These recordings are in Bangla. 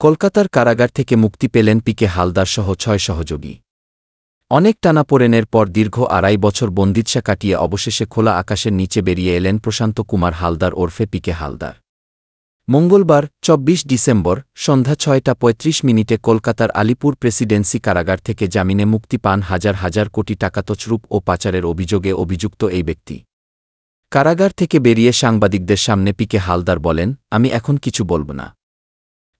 কলকাতার কারাগার থেকে মুক্তি পেলেন পিকে হালদারসহ ৬ সহযোগী। অনেক টানাপোড়েনের পর দীর্ঘ ২.৫ বছর বন্দিদশা কাটিয়ে অবশেষে খোলা আকাশের নিচে বেরিয়ে এলেন প্রশান্ত কুমার হালদার ওরফে পিকে হালদার। মঙ্গলবার ২৪ ডিসেম্বর সন্ধ্যা ৬টা ৩৫ মিনিটে কলকাতার আলিপুর প্রেসিডেন্সি কারাগার থেকে জামিনে মুক্তি পান হাজার হাজার কোটি টাকা তছরূপ ও পাচারের অভিযোগে অভিযুক্ত এই ব্যক্তি। কারাগার থেকে বেরিয়ে সাংবাদিকদের সামনে পিকে হালদার বলেন, আমি এখন কিছু বলব না।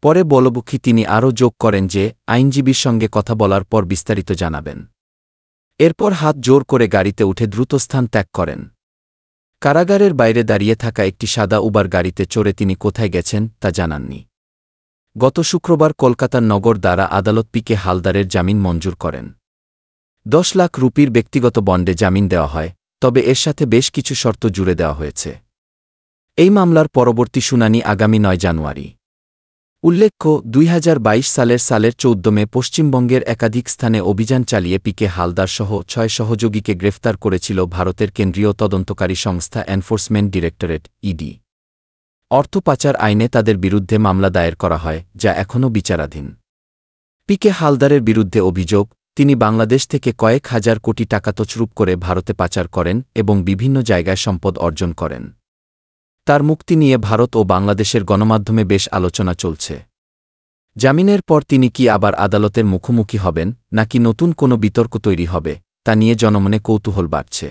পরে বলবুখী তিনি আরও যোগ করেন যে আইনজীবীর সঙ্গে কথা বলার পর বিস্তারিত জানাবেন। এরপর হাত জোর করে গাড়িতে উঠে দ্রুত স্থান ত্যাগ করেন। কারাগারের বাইরে দাঁড়িয়ে থাকা একটি সাদা উবার গাড়িতে চড়ে তিনি কোথায় গেছেন তা জানাননি। গত শুক্রবার কলকাতার নগর দারা আদালত পিকে হালদারের জামিন মঞ্জুর করেন। ১০ লাখ রুপির ব্যক্তিগত বন্ডে জামিন দেওয়া হয়, তবে এর সাথে বেশ কিছু শর্ত জুড়ে দেওয়া হয়েছে। এই মামলার পরবর্তী শুনানি আগামী ৯ জানুয়ারি। উল্লেখ্য, ২০২২ সালের ১৪ মে পশ্চিমবঙ্গের একাধিক স্থানে অভিযান চালিয়ে পিকে হালদারসহ ৬ সহযোগীকে গ্রেফতার করেছিল ভারতের কেন্দ্রীয় তদন্তকারী সংস্থা এনফোর্সমেন্ট ডিরেক্টরেট ইডি। অর্থ পাচার আইনে তাদের বিরুদ্ধে মামলা দায়ের করা হয়, যা এখনও বিচারাধীন। পিকে হালদারের বিরুদ্ধে অভিযোগ, তিনি বাংলাদেশ থেকে কয়েক হাজার কোটি টাকা তছরূপ করে ভারতে পাচার করেন এবং বিভিন্ন জায়গায় সম্পদ অর্জন করেন। তার মুক্তি নিয়ে ভারত ও বাংলাদেশের গণমাধ্যমে বেশ আলোচনা চলছে। জামিনের পর তিনি কি আবার আদালতের মুখোমুখি হবেন নাকি নতুন কোনো বিতর্ক তৈরি হবে, তা নিয়ে জনমনে কৌতূহল বাড়ছে।